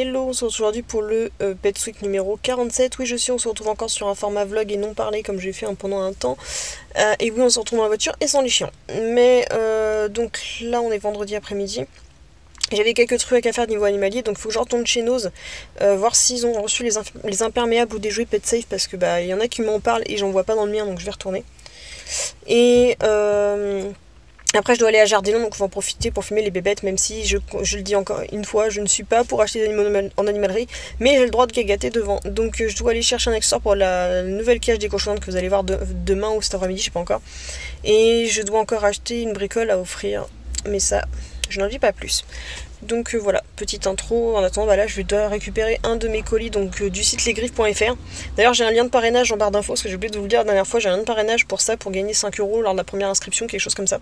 Hello, on se retrouve aujourd'hui pour le Pets Week numéro 47. Oui, on se retrouve encore sur un format vlog et non parlé comme j'ai fait pendant un temps. Et oui, on se retrouve dans la voiture et sans les chiens. Mais donc là, on est vendredi après-midi. J'avais quelques trucs à faire niveau animalier, donc il faut que je retourne chez Nose, voir s'ils ont reçu les imperméables ou des jouets Pet Safe, parce que il y en a qui m'en parlent et j'en vois pas dans le mien, donc je vais retourner. Et après je dois aller à Jardin, donc on va en profiter pour filmer les bébêtes, même si je le dis encore une fois, je ne suis pas pour acheter des animaux en animalerie, mais j'ai le droit de gagater devant. Donc je dois aller chercher un accessoire pour la nouvelle cage des cochons que vous allez voir demain ou cet après-midi, je sais pas encore. Et je dois encore acheter une bricole à offrir, mais ça, je n'en dis pas plus. Donc voilà, petite intro. En attendant, là je dois récupérer un de mes colis donc du site lesgriffes.fr. D'ailleurs j'ai un lien de parrainage en barre d'infos, parce que j'ai oublié de vous le dire la dernière fois, j'ai un lien de parrainage pour ça, pour gagner 5 € lors de la première inscription, quelque chose comme ça.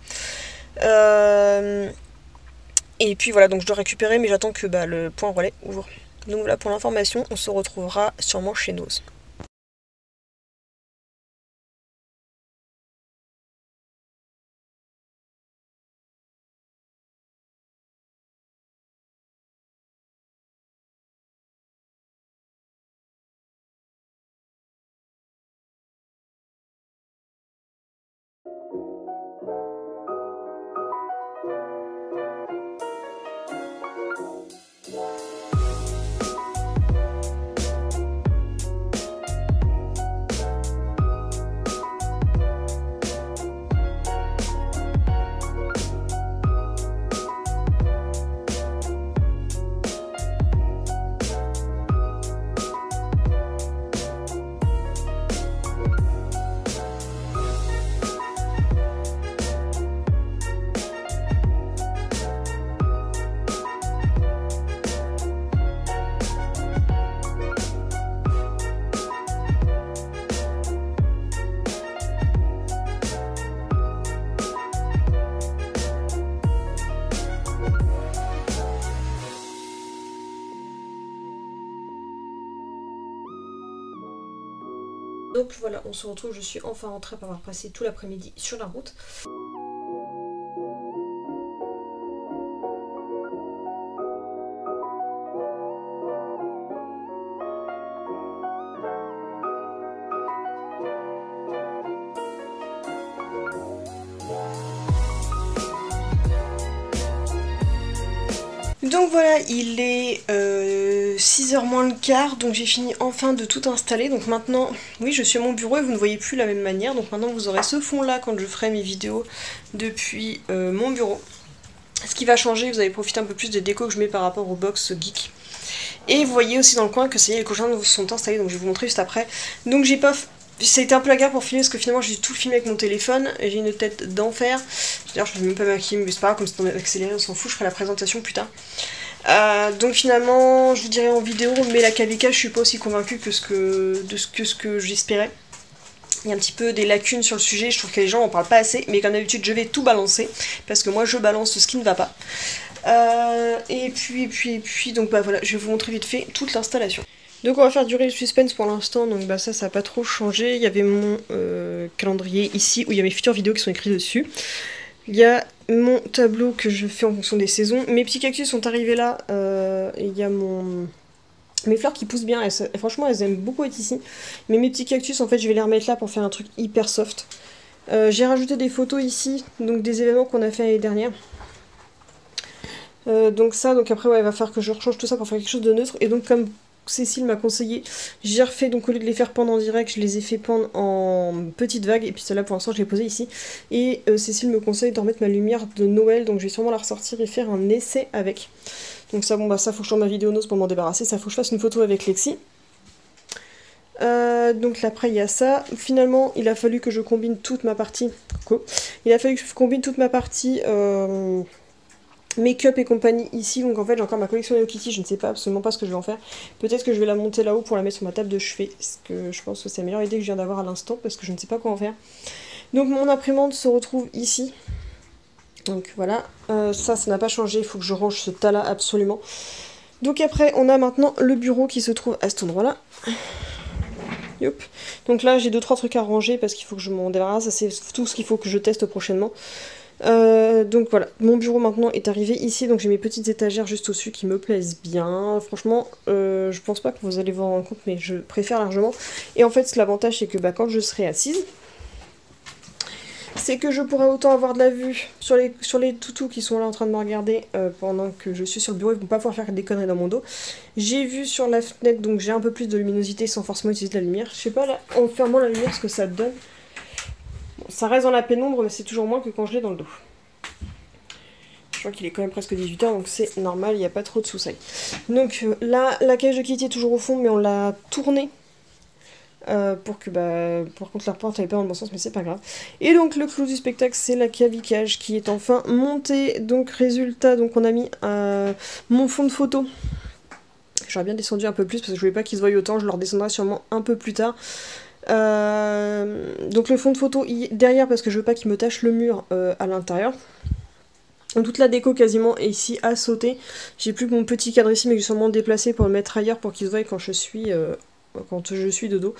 Et puis voilà, donc je dois récupérer, mais j'attends que le point relais ouvre. Donc voilà pour l'information, on se retrouvera sûrement chez Nose. Donc voilà, on se retrouve, je suis enfin rentrée après avoir passé tout l'après-midi sur la route. Donc voilà, il est 6h moins le quart, donc j'ai fini enfin de tout installer. Donc maintenant, oui, je suis à mon bureau et vous ne voyez plus de la même manière. Donc maintenant vous aurez ce fond là quand je ferai mes vidéos depuis mon bureau. Ce qui va changer, vous allez profiter un peu plus des décos que je mets par rapport au box geek. Et vous voyez aussi dans le coin que ça y est, les cochons sont installés, donc je vais vous montrer juste après. Donc j'ai pas... Ça a été un peu la guerre pour filmer parce que finalement j'ai tout filmé avec mon téléphone et j'ai une tête d'enfer. D'ailleurs je ne vais même pas maquiller, mais c'est pas grave, comme c'est en accéléré, on s'en fout, je ferai la présentation plus tard. Donc finalement je vous dirai en vidéo, mais la KVK je suis pas aussi convaincue que ce que j'espérais. Il y a un petit peu des lacunes sur le sujet, je trouve que les gens en parlent pas assez, mais comme d'habitude je vais tout balancer, parce que moi je balance ce qui ne va pas. Et puis donc voilà, je vais vous montrer vite fait toute l'installation. Donc on va faire durer le suspense pour l'instant, donc ça n'a pas trop changé. Il y avait mon calendrier ici où il y a mes futures vidéos qui sont écrites dessus. Il y a mon tableau que je fais en fonction des saisons. Mes petits cactus sont arrivés là, et il y a mes fleurs qui poussent bien, franchement elles aiment beaucoup être ici. Mais mes petits cactus en fait je vais les remettre là pour faire un truc hyper soft. J'ai rajouté des photos ici, donc des événements qu'on a fait l'année dernière. Donc après ouais, il va falloir que je rechange tout ça pour faire quelque chose de neutre. Et donc comme Cécile m'a conseillé, j'ai refait, donc au lieu de les faire pendre en direct, je les ai fait pendre en petite vague. Et puis celle-là pour l'instant je l'ai posée ici. Et Cécile me conseille de remettre ma lumière de Noël, donc je vais sûrement la ressortir et faire un essai avec. Donc ça, ça faut que je tourne ma vidéo Nose pour m'en débarrasser, ça faut que je fasse une photo avec Lexi. Donc là, après il y a ça. Finalement il a fallu que je combine toute ma partie. Il a fallu que je combine toute ma partie make-up et compagnie ici. Donc en fait j'ai encore ma collection Hello Kitty, je ne sais pas absolument pas ce que je vais en faire. Peut-être que je vais la monter là-haut pour la mettre sur ma table de chevet, parce que je pense que c'est la meilleure idée que je viens d'avoir à l'instant, parce que je ne sais pas quoi en faire. Donc mon imprimante se retrouve ici. Donc voilà, ça n'a pas changé, il faut que je range ce tas là absolument. Donc après on a maintenant le bureau qui se trouve à cet endroit là. Yop. Donc là j'ai 2-3 trucs à ranger parce qu'il faut que je m'en débarrasse, c'est tout ce qu'il faut que je teste prochainement. Donc voilà, mon bureau maintenant est arrivé ici, donc j'ai mes petites étagères juste au-dessus qui me plaisent bien. Franchement, je pense pas que vous allez vous en rendre compte, mais je préfère largement. Et en fait, l'avantage c'est que quand je serai assise, c'est que je pourrai autant avoir de la vue sur les toutous qui sont là en train de me regarder pendant que je suis sur le bureau, ils vont pas pouvoir faire des conneries dans mon dos. J'ai vu sur la fenêtre, donc j'ai un peu plus de luminosité sans forcément utiliser de la lumière. Je sais pas là, en fermant la lumière ce que ça donne. Bon, ça reste dans la pénombre, mais c'est toujours moins que quand je l'ai dans le dos. Je crois qu'il est quand même presque 18h, donc c'est normal, il n'y a pas trop de soucis. Donc là, la cage de Kitty est toujours au fond, mais on l'a tournée. Pour que par contre la porte n'allait pas dans le bon sens, mais c'est pas grave. Et donc le clou du spectacle, c'est la cavicage qui est enfin montée. Donc résultat, donc on a mis mon fond de photo. J'aurais bien descendu un peu plus parce que je voulais pas qu'ils se voient autant, je le redescendrai sûrement un peu plus tard. Donc le fond de photo derrière parce que je veux pas qu'il me tache le mur à l'intérieur. Toute la déco quasiment est ici à sauter. J'ai plus que mon petit cadre ici, mais je vais sûrement le déplacer pour le mettre ailleurs pour qu'il se voie quand je suis de dos.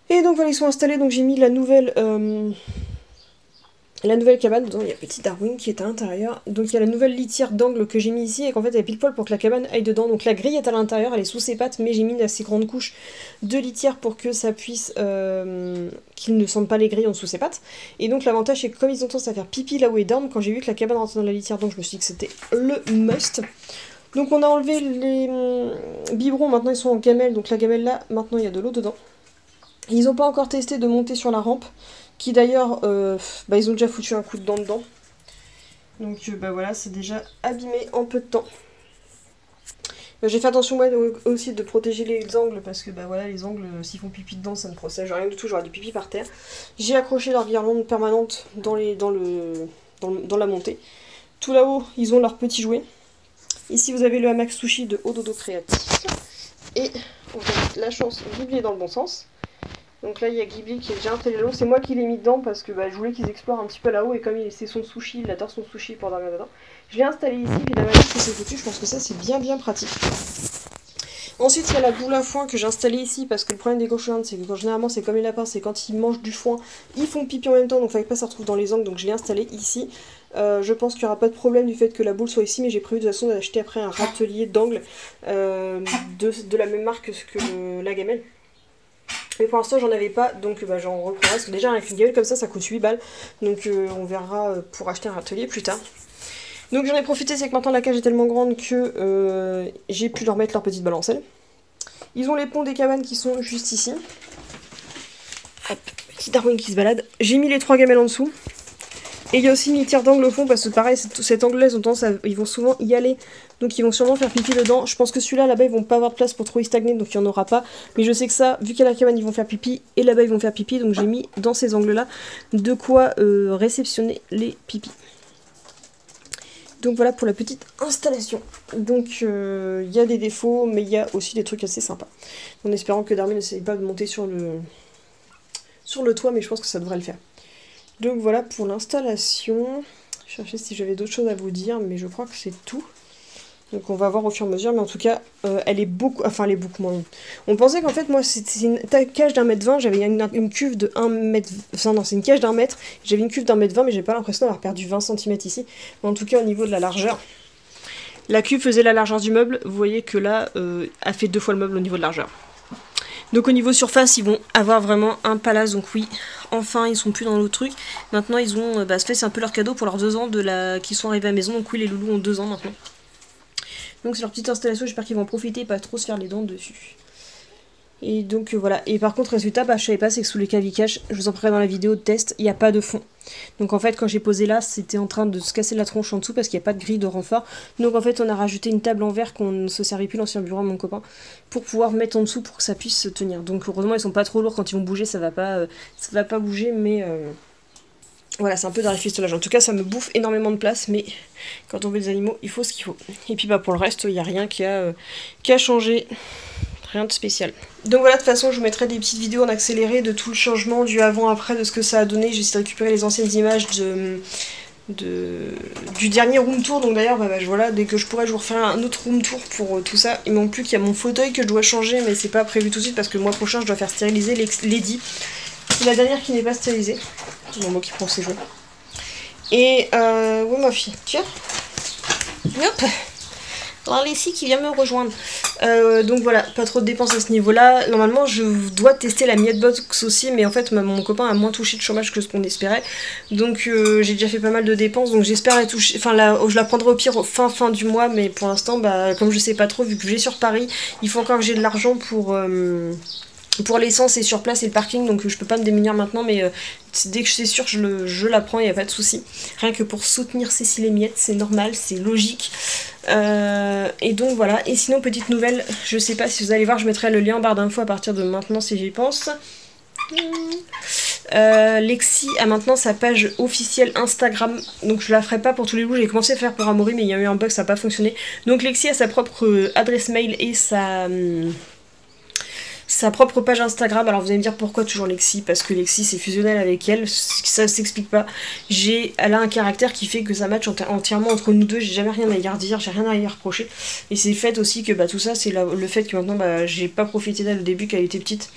Et donc voilà, ils sont installés, donc j'ai mis la nouvelle cabane. Dedans, il y a petit Darwin qui est à l'intérieur. Donc il y a la nouvelle litière d'angle que j'ai mis ici et qu'en fait elle est pile poil pour que la cabane aille dedans. Donc la grille est à l'intérieur, elle est sous ses pattes, mais j'ai mis une assez grande couche de litière pour que ça puisse qu'ils ne sentent pas les grilles en dessous ses pattes. Et donc l'avantage c'est que comme ils ont tendance à faire pipi là où ils dorment, quand j'ai vu que la cabane rentrait dans la litière, donc je me suis dit que c'était le must. Donc on a enlevé les biberons, maintenant ils sont en gamelle, donc la gamelle là, maintenant il y a de l'eau dedans. Ils n'ont pas encore testé de monter sur la rampe, qui d'ailleurs, ils ont déjà foutu un coup de dent dedans. Donc voilà, c'est déjà abîmé en peu de temps. J'ai fait attention moi aussi de protéger les angles, parce que voilà, les angles, s'ils font pipi dedans, ça ne protège rien du tout, j'aurai du pipi par terre. J'ai accroché leur guirlande permanente dans la montée. Tout là-haut, ils ont leurs petits jouets. Ici, vous avez le hamac sushi de Ododo Créatif. Et on a la chance, Ghibli est dans le bon sens. Donc là, il y a Ghibli qui est déjà installé là-haut. C'est moi qui l'ai mis dedans parce que je voulais qu'ils explorent un petit peu là-haut. Et comme c'est son sushi, il adore son sushi pour dormir dedans. Je l'ai installé ici, puis la manière que c'est foutu, je pense que ça, c'est bien pratique. Ensuite, il y a la boule à foin que j'ai installée ici parce que le problème des cochons, c'est que généralement, c'est comme les lapins, c'est quand ils mangent du foin, ils font pipi en même temps, donc il ne fallait pas que ça se retrouve dans les angles, donc je l'ai installé ici. Je pense qu'il n'y aura pas de problème du fait que la boule soit ici, mais j'ai prévu de toute façon d'acheter après un râtelier d'angle de la même marque que la gamelle. Mais pour l'instant j'en avais pas, donc j'en reprendrai, parce que déjà avec une gamelle comme ça coûte 8 balles, donc on verra pour acheter un râtelier plus tard. Donc j'en ai profité, c'est que maintenant la cage est tellement grande que j'ai pu leur mettre leur petite balancelle. Ils ont les ponts des cabanes qui sont juste ici. Hop, petit Darwin qui se balade. J'ai mis les 3 gamelles en dessous. Et il y a aussi une litière d'angle au fond, parce que pareil, cet angle-là, ils vont souvent y aller. Donc ils vont sûrement faire pipi dedans. Je pense que celui-là, là-bas, ils vont pas avoir de place pour trop y stagner, donc il n'y en aura pas. Mais je sais que ça, vu qu'il y a la cabane, ils vont faire pipi, et là-bas, ils vont faire pipi. Donc j'ai mis dans ces angles-là de quoi réceptionner les pipis. Donc voilà pour la petite installation. Donc il y a des défauts, mais il y a aussi des trucs assez sympas. En espérant que Darwin n'essaye pas de monter sur le toit, mais je pense que ça devrait le faire. Donc voilà pour l'installation. Je cherchais si j'avais d'autres choses à vous dire, mais je crois que c'est tout. Donc on va voir au fur et à mesure, mais en tout cas, elle est beaucoup moins. On pensait qu'en fait, moi, c'était une cage d'1,20 m, j'avais une cuve de 1 m. Enfin non, c'est une cage d'1 m, j'avais une cuve d'1,20 m, mais j'ai pas l'impression d'avoir perdu 20 cm ici. Mais en tout cas, au niveau de la largeur, la cuve faisait la largeur du meuble. Vous voyez que là, a fait 2 fois le meuble au niveau de largeur. Donc au niveau surface, ils vont avoir vraiment un palace, donc oui, enfin ils sont plus dans l'autre truc. Maintenant ils ont, c'est un peu leur cadeau pour leurs 2 ans qui sont arrivés à la maison, donc oui les loulous ont 2 ans maintenant. Donc c'est leur petite installation, j'espère qu'ils vont en profiter et pas trop se faire les dents dessus. Et donc voilà, et par contre résultat, je savais pas, c'est que sous les cavicages, je vous en parlerai dans la vidéo de test, il n'y a pas de fond. Donc en fait quand j'ai posé là, c'était en train de se casser la tronche en dessous parce qu'il n'y a pas de grille de renfort. Donc en fait on a rajouté une table en verre qu'on ne se servait plus, l'ancien bureau à mon copain, pour pouvoir mettre en dessous pour que ça puisse se tenir. Donc heureusement ils sont pas trop lourds, quand ils vont bouger ça va pas bouger, mais voilà, c'est un peu d'arifistolage. En tout cas ça me bouffe énormément de place, mais quand on veut des animaux il faut ce qu'il faut. Et puis pour le reste il n'y a rien qui a changé. Rien de spécial. Donc voilà, de toute façon je vous mettrai des petites vidéos en accéléré de tout le changement, du avant-après, de ce que ça a donné. J'essaie de récupérer les anciennes images du dernier room tour. Donc d'ailleurs voilà, dès que je pourrai je vous referai un autre room tour pour tout ça. Il manque plus qu'il y a mon fauteuil que je dois changer, mais c'est pas prévu tout de suite parce que le mois prochain je dois faire stériliser Lady. C'est la dernière qui n'est pas stérilisée. C'est mon mot qui prend ses jouets. Et où est ma fille? Tiens. Hop. La Lessie qui vient me rejoindre. Donc voilà, pas trop de dépenses à ce niveau-là. Normalement, je dois tester la miette box aussi, mais en fait, mon copain a moins touché de chômage que ce qu'on espérait. Donc j'ai déjà fait pas mal de dépenses, donc j'espère la toucher. Enfin, je la prendrai au pire fin du mois, mais pour l'instant, bah, comme je sais pas trop, vu que j'ai sur Paris, il faut encore que j'ai de l'argent pour l'essence et sur place et le parking, donc je peux pas me démunir maintenant, mais dès que je suis sûre, je la prends, il n'y a pas de souci. Rien que pour soutenir Cécile et Miette, c'est normal, c'est logique. Et donc voilà, et sinon petite nouvelle, je sais pas si vous allez voir, je mettrai le lien en barre d'infos à partir de maintenant si j'y pense. Lexi a maintenant sa page officielle Instagram, donc je la ferai pas pour tous les jours, j'ai commencé à faire pour Amaury mais il y a eu un bug, ça n'a pas fonctionné. Donc Lexi a sa propre adresse mail et sa propre page Instagram. Alors vous allez me dire pourquoi toujours Lexi, parce que Lexi c'est fusionnel avec elle, ça s'explique pas. Elle a un caractère qui fait que ça match entièrement entre nous deux, j'ai jamais rien à y redire, j'ai rien à y reprocher. Et c'est le fait aussi que bah, tout ça c'est le fait que maintenant bah, j'ai pas profité d'elle au début qu'elle était petite.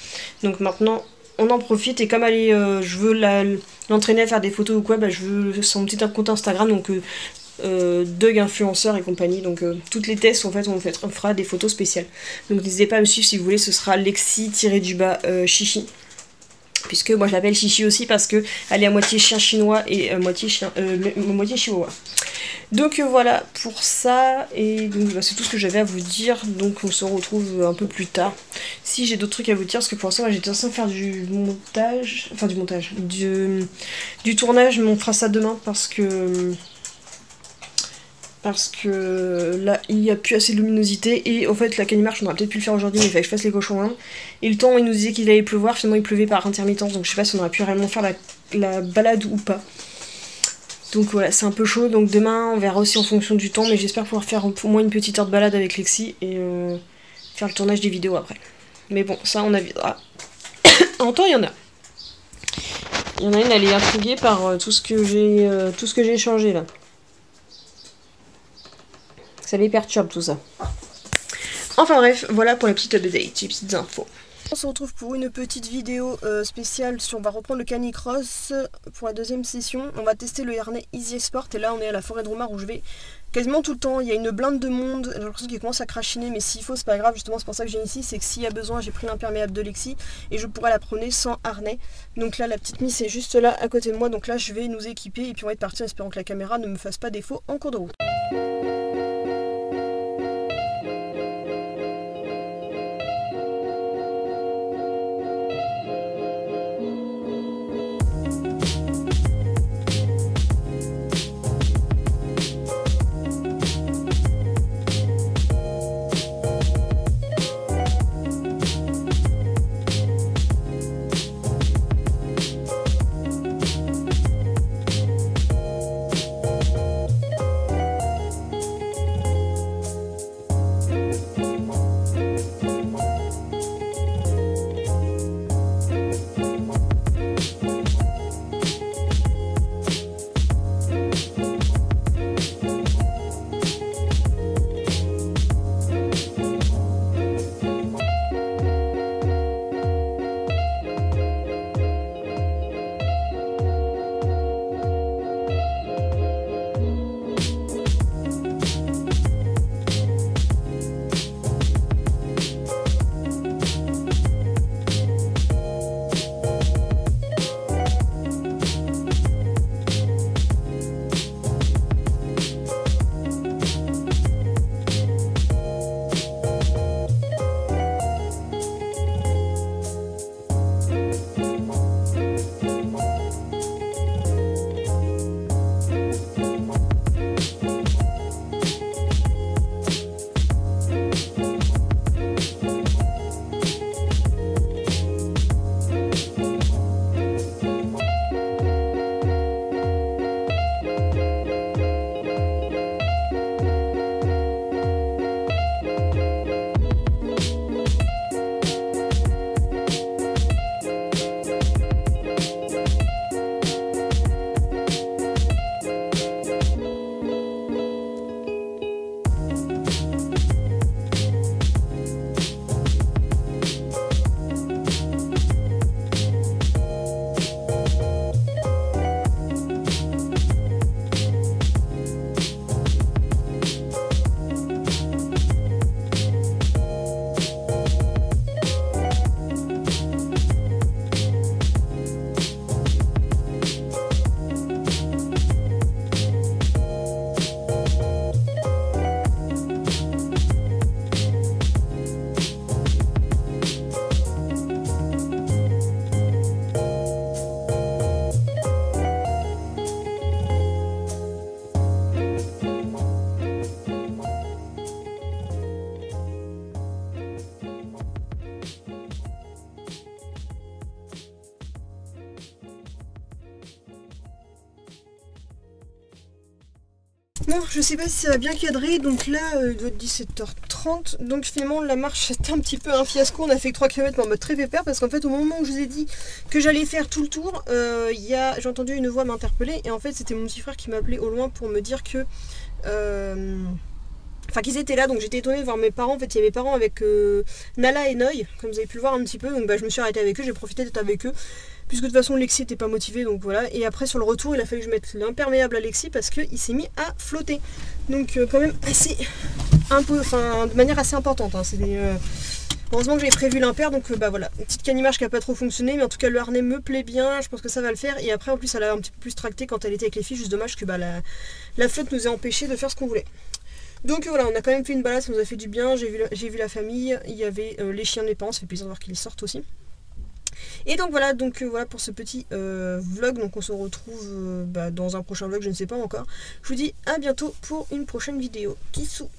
Donc maintenant on en profite et comme je veux l'entraîner à faire des photos ou quoi, bah, je veux son petit compte Instagram, donc Doug influenceur et compagnie, donc toutes les tests en fait on fera des photos spéciales, donc n'hésitez pas à me suivre si vous voulez, ce sera Lexi-Chichi, puisque moi je l'appelle Chichi aussi parce que elle est à moitié chien chinois et moitié chihuahua. Donc voilà pour ça, et donc bah, c'est tout ce que j'avais à vous dire, donc on se retrouve un peu plus tard si j'ai d'autres trucs à vous dire, parce que pour l'instant j'étais en train de faire du tournage, mais on fera ça demain parce que là il n'y a plus assez de luminosité, et en fait la Canimarche on aurait peut-être pu le faire aujourd'hui mais il fallait que je fasse les cochons hein. Et le temps il nous disait qu'il allait pleuvoir, finalement il pleuvait par intermittence, donc je sais pas si on aurait pu réellement faire la balade ou pas. Donc voilà, c'est un peu chaud, donc demain on verra aussi en fonction du temps, mais j'espère pouvoir faire au moins une petite heure de balade avec Lexi et faire le tournage des vidéos après. Mais bon, ça on avisera. En temps il y en a. Il y en a une, elle est intriguée par tout ce que j'ai changé là. Ça les perturbe tout ça. Enfin bref, voilà pour les petites updates, les petites infos. On se retrouve pour une petite vidéo spéciale on va reprendre le canicross pour la deuxième session. On va tester le harnais Easy Sport et là on est à la forêt de Romar où je vais quasiment tout le temps. Il y a une blinde de monde, j'ai l'impression qu'il commence à crachiner, mais s'il faut c'est pas grave, justement c'est pour ça que j'ai ici, c'est que s'il y a besoin j'ai pris l'imperméable de Lexi et je pourrais la promener sans harnais. Donc là la petite Miss est juste là à côté de moi, donc là je vais nous équiper et puis on va être parti en espérant que la caméra ne me fasse pas défaut en cours de route. Bon, je sais pas si ça va bien cadrer, donc là, il doit être 17h30, donc finalement la marche c'était un petit peu un fiasco, on a fait que 3 km en mode très pépère, parce qu'en fait au moment où je vous ai dit que j'allais faire tout le tour, j'ai entendu une voix m'interpeller, et en fait c'était mon petit frère qui m'appelait au loin pour me dire que... Enfin qu'ils étaient là, donc j'étais étonnée de voir mes parents. En fait il y avait mes parents avec Nala et Noy, comme vous avez pu le voir un petit peu, donc bah, je me suis arrêtée avec eux, j'ai profité d'être avec eux, puisque de toute façon Lexi était pas motivé, donc voilà. Et après sur le retour il a fallu que je mette l'imperméable à Lexi parce qu'il s'est mis à flotter, donc quand même assez de manière assez importante, hein. Heureusement que j'avais prévu l'imper, donc bah voilà, une petite canimage qui a pas trop fonctionné, mais en tout cas le harnais me plaît bien, je pense que ça va le faire. Et après en plus elle a un petit peu plus tracté quand elle était avec les filles, juste dommage que bah, la flotte nous ait empêché de faire ce qu'on voulait. Donc voilà, on a quand même fait une balade, ça nous a fait du bien, j'ai vu la famille, il y avait les chiens de mes parents, ça fait plaisir de voir qu'ils sortent aussi. Et donc voilà, voilà pour ce petit vlog, donc on se retrouve dans un prochain vlog, je ne sais pas encore. Je vous dis à bientôt pour une prochaine vidéo. Kissou.